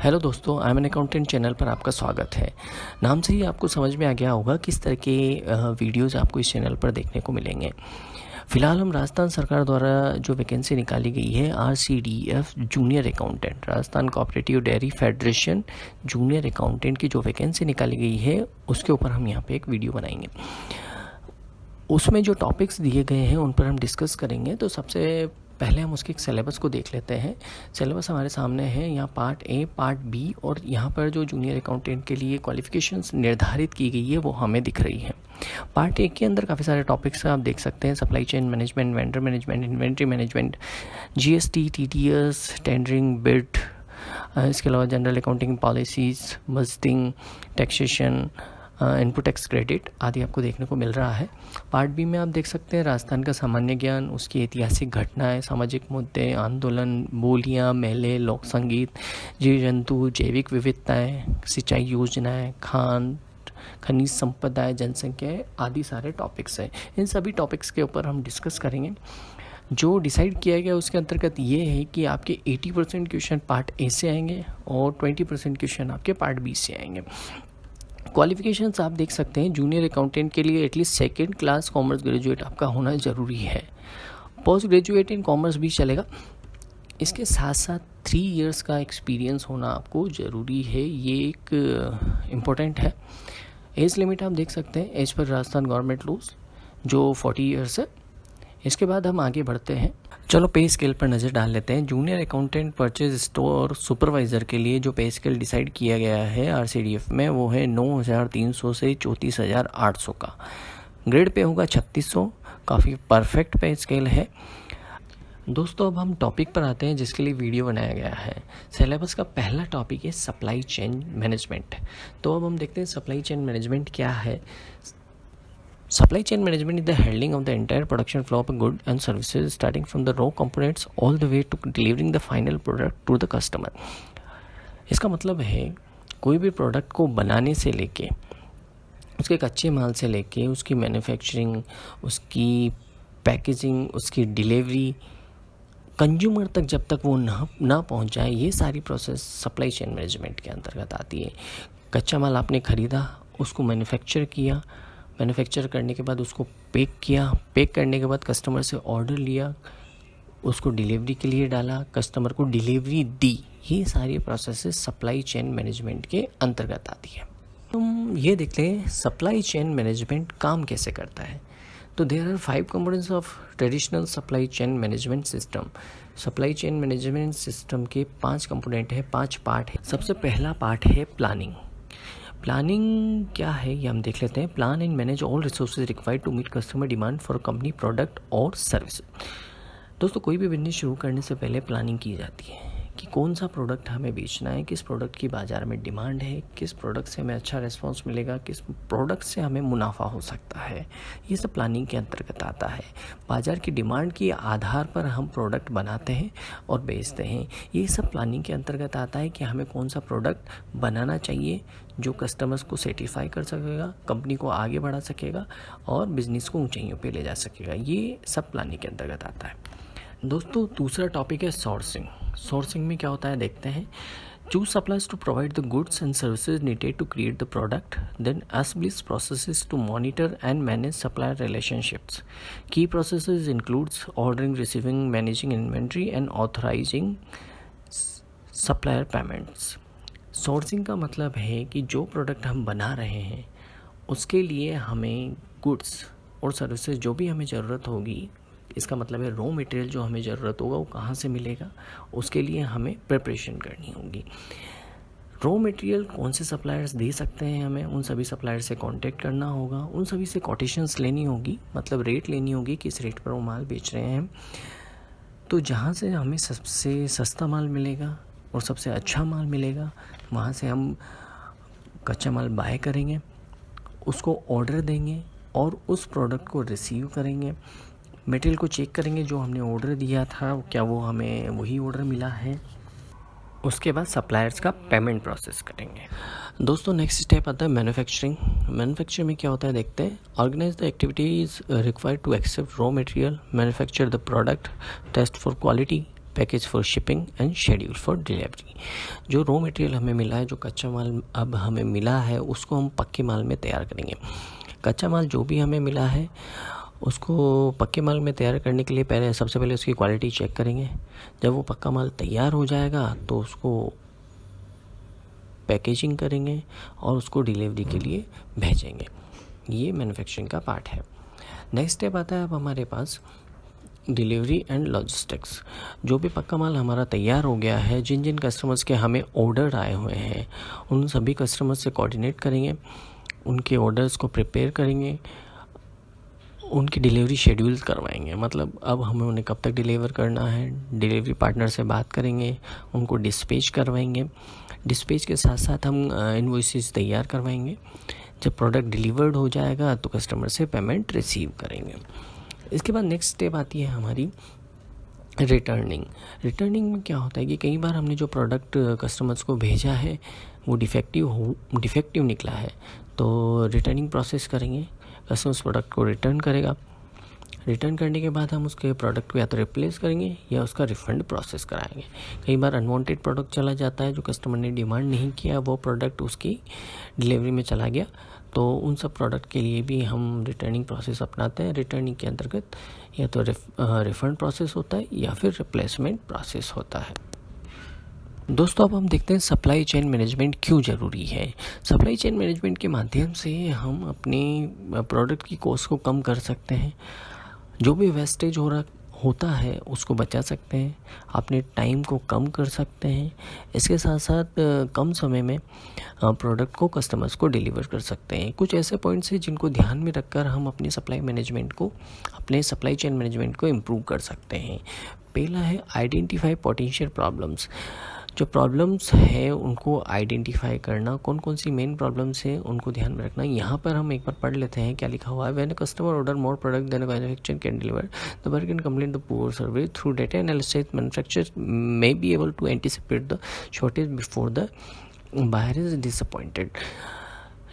Hello दोस्तों, I am an accountant channel पर आपका स्वागत है। नाम से ही आपको समझ में आ गया होगा किस तरह के वीडियोज़ आपको इस चैनल पर देखने को मिलेंगे। फ़िलहाल हम राजस्थान सरकार द्वारा जो वैकेंसी निकाली गई है RCDF junior accountant, Rajasthan cooperative dairy federation junior accountant की जो वैकेंसी निकाली गई है उसके ऊपर हम यहाँ पे एक वीडियो बनाएंगे। उसमें जो टॉपिक्स दिए गए हैं उन पर हम डिस्कस करेंगे। तो सबसे पहले हम उसके एक सिलेबस को देख लेते हैं। सिलेबस हमारे सामने है, यहाँ पार्ट ए, पार्ट बी और यहाँ पर जो जूनियर अकाउंटेंट के लिए क्वालिफिकेशंस निर्धारित की गई है वो हमें दिख रही है। पार्ट ए के अंदर काफ़ी सारे टॉपिक्स आप देख सकते हैं। Supply chain management, vendor management, inventory management, GST, TDS, tendering, bid, इसके अलावा general accounting policies, budgeting, taxation, input tax credit आदि आपको देखने को मिल रहा है। पार्ट बी में आप देख सकते हैं राजस्थान का सामान्य ज्ञान, उसकी ऐतिहासिक घटनाएं, सामाजिक मुद्दे, आंदोलन, बोलियां, मेले, लोक संगीत, जीव जंतु, जैविक विविधताएं, सिंचाई योजनाएं, खान, खनिज संपदा, जनसंख्या आदि सारे टॉपिक्स हैं। इन सभी टॉपिक्स के ऊपर हम डिस्कस करेंगे। जो डिसाइड किया गया उसके अंतर्गत ये है कि आपके 80% क्वेश्चन पार्ट ए से आएंगे और 20% क्वेश्चन आपके पार्ट बी से आएंगे। क्वालिफिकेशंस आप देख सकते हैं, जूनियर अकाउंटेंट के लिए at least second class commerce graduate आपका होना ज़रूरी है। पोस्ट ग्रेजुएट इन कॉमर्स भी चलेगा। इसके साथ साथ 3 इयर्स का एक्सपीरियंस होना आपको ज़रूरी है, ये एक इम्पोर्टेंट है। एज लिमिट आप देख सकते हैं as per Rajasthan government rules जो 40 इयर्स है। इसके बाद हम आगे बढ़ते हैं। चलो पे स्केल पर नज़र डाल लेते हैं। Junior accountant purchase store supervisor के लिए जो पे स्केल डिसाइड किया गया है RCDF में वो है 9,300 से 34,800 का। ग्रेड पे होगा 3600, काफ़ी परफेक्ट पे स्केल है। दोस्तों अब हम टॉपिक पर आते हैं जिसके लिए वीडियो बनाया गया है। सिलेबस का पहला टॉपिक है सप्लाई चेन मैनेजमेंट। तो अब हम देखते हैं सप्लाई चेन मैनेजमेंट क्या है। Supply chain management is the handling of the entire production flow of goods and services starting from the raw components all the way to delivering the final product to the customer. इसका मतलब है कोई भी product को बनाने से लेके उसके कच्चे माल से लेके उसकी मैन्युफैक्चरिंग, उसकी पैकेजिंग, उसकी डिलीवरी कंज्यूमर तक जब तक वो ना पहुंच जाए, ये सारी प्रोसेस सप्लाई चेन मैनेजमेंट के अंतर्गत आती है। कच्चा माल आपने ख़रीदा, उसको मैन्युफैक्चर किया, मैन्युफैक्चर करने के बाद उसको पैक किया, पैक करने के बाद कस्टमर से ऑर्डर लिया, उसको डिलीवरी के लिए डाला, कस्टमर को डिलीवरी दी, ये सारी प्रोसेसेस सप्लाई चेन मैनेजमेंट के अंतर्गत आती है। हम ये देखते हैं सप्लाई चेन मैनेजमेंट काम कैसे करता है। तो there are 5 components of traditional supply chain management system. Supply chain management system के 5 कंपोनेंट है, 5 पार्ट है। सबसे पहला पार्ट है प्लानिंग। प्लानिंग क्या है ये हम देख लेते हैं। Plan and manage all resources required to meet customer demand for company product और सर्विस। दोस्तों कोई भी बिजनेस शुरू करने से पहले प्लानिंग की जाती है कि कौन सा प्रोडक्ट हमें बेचना है, किस प्रोडक्ट की बाज़ार में डिमांड है, किस प्रोडक्ट से हमें अच्छा रिस्पांस मिलेगा, किस प्रोडक्ट से हमें मुनाफा हो सकता है। ये सब प्लानिंग के अंतर्गत आता है। बाज़ार की डिमांड के आधार पर हम प्रोडक्ट बनाते हैं और बेचते हैं। ये सब प्लानिंग के अंतर्गत आता है कि हमें कौन सा प्रोडक्ट बनाना चाहिए जो कस्टमर्स को सेटिस्फाई कर सकेगा, कंपनी को आगे बढ़ा सकेगा और बिजनेस को ऊंचाइयों पे ले जा सकेगा। ये सब प्लानिंग के अंतर्गत आता है। दोस्तों दूसरा टॉपिक है सोर्सिंग। सोर्सिंग में क्या होता है देखते हैं। Choose suppliers to provide the goods and services needed to create the product, then establish processes to monitor and manage supplier relationships. Key processes includes ordering, receiving, managing inventory and authorizing supplier payments. Sourcing का मतलब है कि जो product हम बना रहे हैं उसके लिए हमें गुड्स और सर्विसेज जो भी हमें ज़रूरत होगी, इसका मतलब है रॉ मटेरियल जो हमें ज़रूरत होगा वो कहाँ से मिलेगा, उसके लिए हमें प्रिपरेशन करनी होगी। रॉ मटेरियल कौन से सप्लायर्स दे सकते हैं हमें, उन सभी सप्लायर से कांटेक्ट करना होगा, उन सभी से कोटेशंस लेनी होगी, मतलब रेट लेनी होगी किस रेट पर वो माल बेच रहे हैं। तो जहाँ से हमें सबसे सस्ता माल मिलेगा और सबसे अच्छा माल मिलेगा वहाँ से हम कच्चा माल बाय करेंगे, उसको ऑर्डर देंगे और उस प्रोडक्ट को रिसीव करेंगे। मटेरियल को चेक करेंगे जो हमने ऑर्डर दिया था क्या वो हमें वही ऑर्डर मिला है। उसके बाद सप्लायर्स का पेमेंट प्रोसेस करेंगे। दोस्तों नेक्स्ट स्टेप आता है मैन्युफैक्चरिंग। मैन्युफैक्चरिंग में क्या होता है देखते हैं। Organise the activities required to accept raw material, manufacture the product, test for quality, package for shipping and schedule for delivery. जो रॉ मटेरियल हमें मिला है, जो कच्चा माल अब हमें मिला है, उसको हम पक्के माल में तैयार करेंगे। कच्चा माल जो भी हमें मिला है उसको पक्के माल में तैयार करने के लिए सबसे पहले उसकी क्वालिटी चेक करेंगे। जब वो पक्का माल तैयार हो जाएगा तो उसको पैकेजिंग करेंगे और उसको डिलीवरी के लिए भेजेंगे। ये मैन्युफैक्चरिंग का पार्ट है। नेक्स्ट स्टेप आता है अब हमारे पास डिलीवरी एंड लॉजिस्टिक्स। जो भी पक्का माल हमारा तैयार हो गया है, जिन जिन कस्टमर्स के हमें ऑर्डर आए हुए हैं, उन सभी कस्टमर्स से कोऑर्डिनेट करेंगे, उनके ऑर्डर्स को प्रिपेयर करेंगे, उनकी डिलीवरी शेड्यूल करवाएंगे। मतलब अब हमें उन्हें कब तक डिलीवर करना है, डिलीवरी पार्टनर से बात करेंगे, उनको डिस्पैच करवाएंगे। डिस्पैच के साथ साथ हम इनवॉइसेस तैयार करवाएंगे। जब प्रोडक्ट डिलीवर्ड हो जाएगा तो कस्टमर से पेमेंट रिसीव करेंगे। इसके बाद नेक्स्ट स्टेप आती है हमारी रिटर्निंग। रिटर्निंग में क्या होता है कि कई बार हमने जो प्रोडक्ट कस्टमर्स को भेजा है वो डिफेक्टिव निकला है, तो रिटर्निंग प्रोसेस करेंगे। कस्टमर्स प्रोडक्ट को रिटर्न करेगा। रिटर्न करने के बाद हम उसके प्रोडक्ट को या तो रिप्लेस करेंगे या उसका रिफ़ंड प्रोसेस कराएंगे। कई बार अनवांटेड प्रोडक्ट चला जाता है, जो कस्टमर ने डिमांड नहीं किया, वो प्रोडक्ट उसकी डिलीवरी में चला गया, तो उन सब प्रोडक्ट के लिए भी हम रिटर्निंग प्रोसेस अपनाते हैं। रिटर्निंग के अंतर्गत या तो रिफ़ंड प्रोसेस होता है या फिर रिप्लेसमेंट प्रोसेस होता है। दोस्तों, अब हम देखते हैं सप्लाई चेन मैनेजमेंट क्यों ज़रूरी है। सप्लाई चेन मैनेजमेंट के माध्यम से हम अपने प्रोडक्ट की कॉस्ट को कम कर सकते हैं। जो भी वेस्टेज होता है उसको बचा सकते हैं, अपने टाइम को कम कर सकते हैं। इसके साथ साथ कम समय में प्रोडक्ट को कस्टमर्स को डिलीवर कर सकते हैं। कुछ ऐसे पॉइंट्स हैं जिनको ध्यान में रखकर हम अपनी अपने सप्लाई चेन मैनेजमेंट को इम्प्रूव कर सकते हैं। पहला है आइडेंटिफाई पोटेंशियल प्रॉब्लम्स। जो प्रॉब्लम्स है उनको आइडेंटिफाई करना, कौन कौन सी मेन प्रॉब्लम्स हैं उनको ध्यान में रखना। यहाँ पर हम एक बार पढ़ लेते हैं क्या लिखा हुआ है। When a customer order more product than a manufacturer can deliver, the buyer can complain the poor service. Through data analysis, manufacturer may be able to anticipate the shortage before the buyer is disappointed.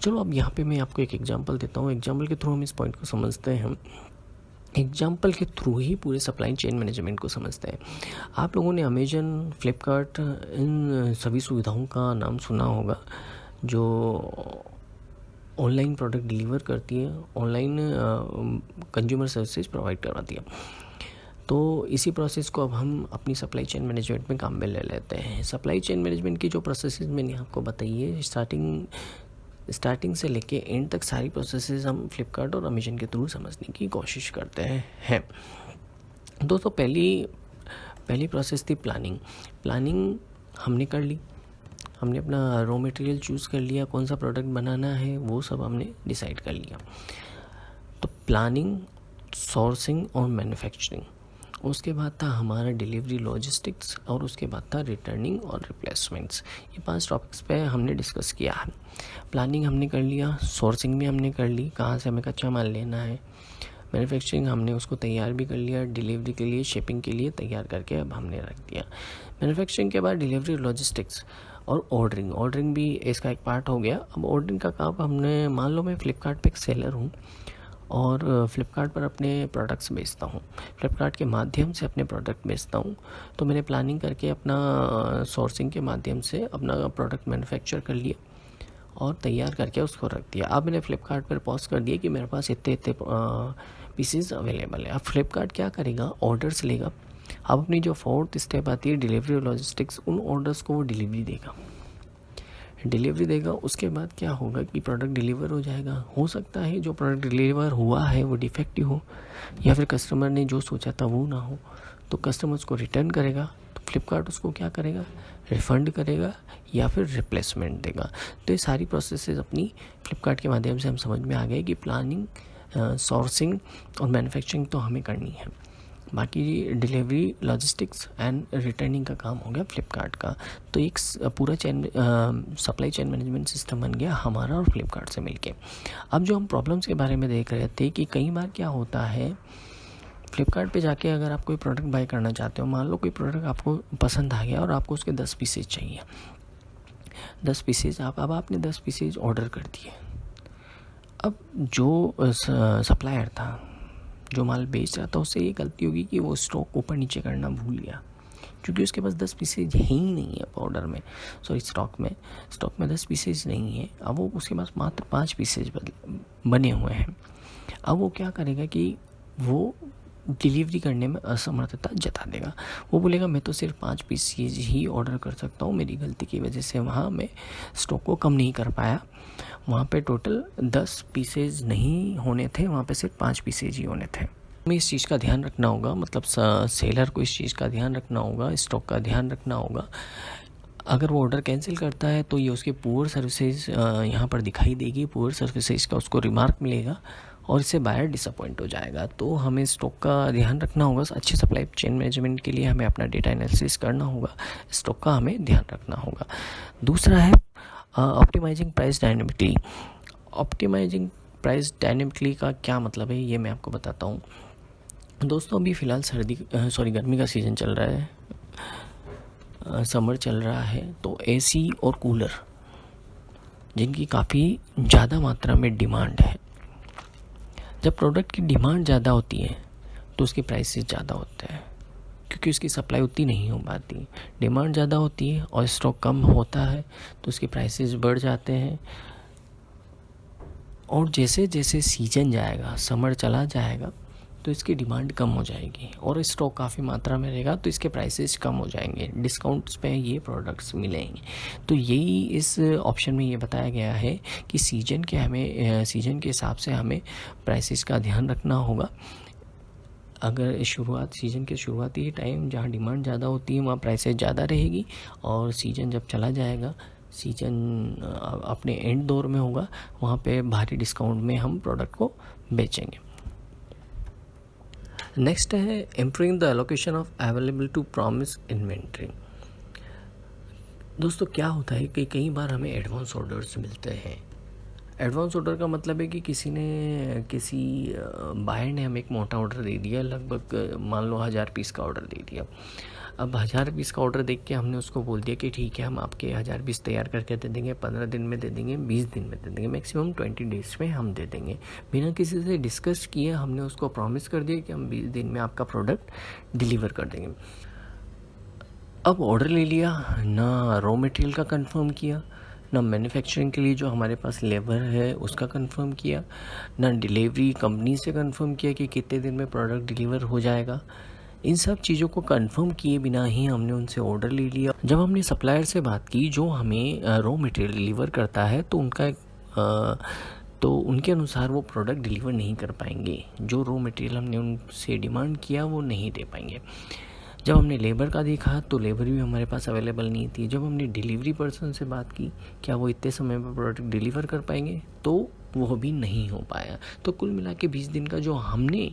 चलो अब यहाँ पे मैं आपको एक example देता हूँ। Example के थ्रू हम इस पॉइंट को समझते हैं। एग्जाम्पल के थ्रू ही पूरे सप्लाई चेन मैनेजमेंट को समझते हैं। आप लोगों ने अमेजन, फ्लिपकार्ट, इन सभी सुविधाओं का नाम सुना होगा जो ऑनलाइन प्रोडक्ट डिलीवर करती है, ऑनलाइन कंज्यूमर सर्विसेज प्रोवाइड करवाती है। तो इसी प्रोसेस को अब हम अपनी सप्लाई चेन मैनेजमेंट में काम में ले लेते हैं। सप्लाई चेन मैनेजमेंट की जो प्रोसेसेस मैंने आपको बताई है, स्टार्टिंग से लेके एंड तक सारी प्रोसेसेस हम फ्लिपकार्ट और अमेजन के थ्रू समझने की कोशिश करते हैं। दोस्तों, पहली प्रोसेस थी प्लानिंग हमने कर ली। हमने अपना रॉ मटेरियल चूज़ कर लिया, कौन सा प्रोडक्ट बनाना है वो सब हमने डिसाइड कर लिया। तो प्लानिंग, सोर्सिंग और मैन्युफैक्चरिंग। उसके बाद था हमारा डिलीवरी, लॉजिस्टिक्स, और उसके बाद था रिटर्निंग और रिप्लेसमेंट्स। ये 5 टॉपिक्स पे हमने डिस्कस किया है। प्लानिंग हमने कर लिया, सोर्सिंग भी हमने कर ली, कहाँ से हमें कच्चा माल लेना है। मैन्युफैक्चरिंग हमने उसको तैयार भी कर लिया, डिलीवरी के लिए, शिपिंग के लिए तैयार करके अब हमने रख दिया। मैन्युफैक्चरिंग के बाद डिलीवरी, लॉजिस्टिक्स और ऑर्डरिंग भी इसका एक पार्ट हो गया। अब ऑर्डरिंग का काम हमने, मान लो मैं फ्लिपकार्ट पे एक सेलर हूँ और फ्लिपकार्ट पर अपने प्रोडक्ट्स बेचता हूँ, फ्लिपकार्ट के माध्यम से अपने प्रोडक्ट बेचता हूँ। तो मैंने प्लानिंग करके अपना सोर्सिंग के माध्यम से अपना प्रोडक्ट मैन्युफैक्चर कर लिया और तैयार करके उसको रख दिया। अब मैंने फ्लिपकार्ट पर पॉज कर दिया कि मेरे पास इतने पीसेस अवेलेबल है। अब फ्लिपकार्ट क्या करेगा, ऑर्डर्स लेगा। अब अपनी जो 4th स्टेप आती है डिलीवरी और लॉजिस्टिक्स, उन ऑर्डर्स को वो डिलीवरी देगा। उसके बाद क्या होगा कि प्रोडक्ट डिलीवर हो जाएगा। हो सकता है जो प्रोडक्ट डिलीवर हुआ है वो डिफेक्टिव हो, या फिर कस्टमर ने जो सोचा था वो ना हो, तो कस्टमर उसको रिटर्न करेगा। तो फ्लिपकार्ट उसको क्या करेगा, रिफ़ंड करेगा या फिर रिप्लेसमेंट देगा। तो ये सारी प्रोसेसेस अपनी फ्लिपकार्ट के माध्यम से हम समझ में आ गए कि प्लानिंग, सोर्सिंग और मैन्युफैक्चरिंग तो हमें करनी है। बाकी डिलीवरी, लॉजिस्टिक्स एंड रिटर्निंग का काम हो गया फ्लिपकार्ट का। तो एक पूरा सप्लाई चेन मैनेजमेंट सिस्टम बन गया हमारा और फ्लिपकार्ट से मिलके। अब जो हम प्रॉब्लम्स के बारे में देख रहे थे कि कई बार क्या होता है, फ्लिपकार्ट पे जाके अगर आप कोई प्रोडक्ट बाय करना चाहते हो, मान लो कोई प्रोडक्ट आपको पसंद आ गया और आपको उसके 10 पीसेज चाहिए। 10 पीसेज अब आपने 10 पीसेज ऑर्डर कर दिए। अब जो सप्लायर था, जो माल बेच रहा था, उससे ये गलती होगी कि वो स्टॉक ऊपर नीचे करना भूल गया क्योंकि उसके पास 10 पीसेज है ही नहीं है पाउडर में, सॉरी स्टॉक में 10 पीसेज नहीं है। अब वो उसके पास मात्र 5 पीसेज बने हुए हैं। अब वो क्या करेगा कि वो डिलीवरी करने में असमर्थता जता देगा। वो बोलेगा मैं तो सिर्फ 5 पीसेज ही ऑर्डर कर सकता हूँ, मेरी गलती की वजह से वहाँ मैं स्टॉक को कम नहीं कर पाया, वहाँ पे टोटल 10 पीसेज नहीं होने थे, वहाँ पे सिर्फ 5 पीसेज ही होने थे। हमें इस चीज़ का ध्यान रखना होगा, मतलब सेलर को इस चीज़ का ध्यान रखना होगा, स्टॉक का ध्यान रखना होगा। अगर वो ऑर्डर कैंसिल करता है तो ये उसके पुअर सर्विसेज यहाँ पर दिखाई देगी, पुअर सर्विसेज का उसको रिमार्क मिलेगा और इससे बायर डिसअपॉइंट हो जाएगा। तो हमें स्टॉक का ध्यान रखना होगा। अच्छे सप्लाई चेन मैनेजमेंट के लिए हमें अपना डेटा एनालिसिस करना होगा, स्टॉक का हमें ध्यान रखना होगा। दूसरा है optimising price dynamically. Optimising price dynamically का क्या मतलब है, ये मैं आपको बताता हूँ। दोस्तों अभी फ़िलहाल गर्मी का सीज़न चल रहा है, समर चल रहा है, तो एसी और कूलर जिनकी काफ़ी ज़्यादा मात्रा में डिमांड है, जब प्रोडक्ट की डिमांड ज़्यादा होती है तो उसके प्राइसेस ज़्यादा होते हैं, क्योंकि उसकी सप्लाई उतनी नहीं हो पाती। डिमांड ज़्यादा होती है और स्टॉक कम होता है तो उसके प्राइसेस बढ़ जाते हैं। और जैसे जैसे सीजन जाएगा, समर चला जाएगा, तो इसकी डिमांड कम हो जाएगी और स्टॉक काफ़ी मात्रा में रहेगा तो इसके प्राइसेस कम हो जाएंगे, डिस्काउंट्स पे ये प्रोडक्ट्स मिलेंगे। तो यही इस ऑप्शन में ये बताया गया है कि सीजन के हिसाब से हमें प्राइसेस का ध्यान रखना होगा। अगर सीज़न के शुरुआती टाइम जहाँ डिमांड ज़्यादा होती है वहाँ प्राइसेस ज़्यादा रहेगी, और सीजन जब चला जाएगा, सीजन अपने एंड दौर में होगा, वहाँ पे भारी डिस्काउंट में हम प्रोडक्ट को बेचेंगे। नेक्स्ट है improving the allocation of available to promise inventory. दोस्तों क्या होता है कि कई बार हमें एडवांस ऑर्डर्स मिलते हैं। एडवांस ऑर्डर का मतलब है कि किसी बायर ने हमें एक मोटा ऑर्डर दे दिया, लगभग मान लो 1000 पीस का ऑर्डर दे दिया। अब 1000 पीस का ऑर्डर देख के हमने उसको बोल दिया कि ठीक है, हम आपके 1000 पीस तैयार करके दे देंगे, 15 दिन में दे देंगे, 20 दिन में दे देंगे, मैक्सिमम 20 डेज में हम दे देंगे। बिना किसी से डिस्कस किए हमने उसको प्रॉमिस कर दिया कि हम 20 दिन में आपका प्रोडक्ट डिलीवर कर देंगे। अब ऑर्डर ले लिया, ना रॉ मटेरियल का कंफर्म किया, ना मैन्युफैक्चरिंग के लिए जो हमारे पास लेबर है उसका कंफर्म किया, ना डिलीवरी कंपनी से कंफर्म किया कि कितने दिन में प्रोडक्ट डिलीवर हो जाएगा। इन सब चीज़ों को कंफर्म किए बिना ही हमने उनसे ऑर्डर ले लिया। जब हमने सप्लायर से बात की जो हमें रॉ मटेरियल डिलीवर करता है, तो उनके अनुसार वो प्रोडक्ट डिलीवर नहीं कर पाएंगे। जो रॉ मटेरियल हमने उनसे डिमांड किया वो नहीं दे पाएंगे। जब हमने लेबर का देखा तो लेबर भी हमारे पास अवेलेबल नहीं थी। जब हमने डिलीवरी पर्सन से बात की क्या वो इतने समय में प्रोडक्ट डिलीवर कर पाएंगे, तो वो भी नहीं हो पाया। तो कुल मिला के 20 दिन का जो हमने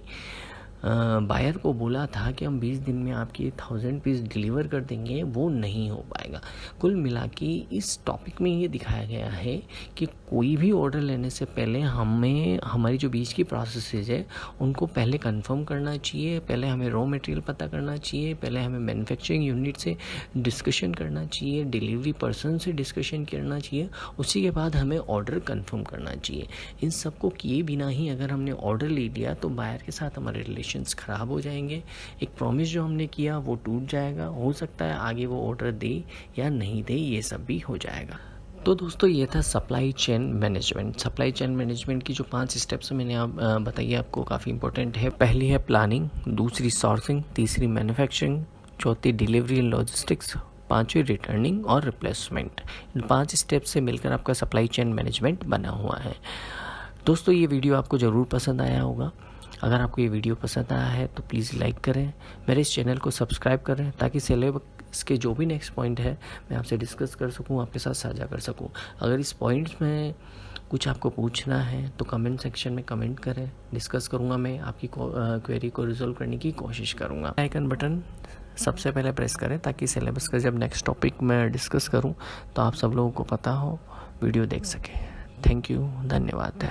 बायर को बोला था कि हम 20 दिन में आपकी 1000 पीस डिलीवर कर देंगे, वो नहीं हो पाएगा। कुल मिला के इस टॉपिक में ये दिखाया गया है कि कोई भी ऑर्डर लेने से पहले हमें हमारी जो बीच की प्रोसेसेस है उनको पहले कंफर्म करना चाहिए, पहले हमें रॉ मटेरियल पता करना चाहिए, पहले हमें मैन्युफैक्चरिंग यूनिट से डिस्कशन करना चाहिए, डिलीवरी पर्सन से डिस्कशन करना चाहिए, उसी के बाद हमें ऑर्डर कंफर्म करना चाहिए। इन सबको किए बिना ही अगर हमने ऑर्डर ले लिया तो बायर के साथ हमारे रिलेशन खराब हो जाएंगे। एक प्रॉमिस जो हमने किया वो टूट जाएगा, हो सकता है आगे वो ऑर्डर दे या नहीं दे, ये सब भी हो जाएगा। तो दोस्तों ये था supply chain management. Supply chain management की जो 5 स्टेप्स मैंने बताइए आपको काफ़ी इंपॉर्टेंट है। पहली है प्लानिंग, दूसरी सॉर्सिंग, तीसरी मैन्युफैक्चरिंग, चौथी डिलीवरी एंड लॉजिस्टिक्स, 5वीं रिटर्निंग और रिप्लेसमेंट। इन 5 स्टेप्स से मिलकर आपका सप्लाई चेन मैनेजमेंट बना हुआ है। दोस्तों ये वीडियो आपको ज़रूर पसंद आया होगा। अगर आपको ये वीडियो पसंद आया है तो प्लीज़ लाइक करें, मेरे इस चैनल को सब्सक्राइब करें, ताकि सिलेबस के जो भी नेक्स्ट पॉइंट है मैं आपसे डिस्कस कर सकूं, आपके साथ साझा कर सकूं। अगर इस पॉइंट्स में कुछ आपको पूछना है तो कमेंट सेक्शन में कमेंट करें, डिस्कस करूंगा, मैं आपकी क्वेरी को रिजॉल्व करने की कोशिश करूंगा। आइकन बटन सबसे पहले प्रेस करें ताकि सिलेबस का जब नेक्स्ट टॉपिक मैं डिस्कस करूँ तो आप सब लोगों को पता हो, वीडियो देख सकें। थैंक यू, धन्यवाद।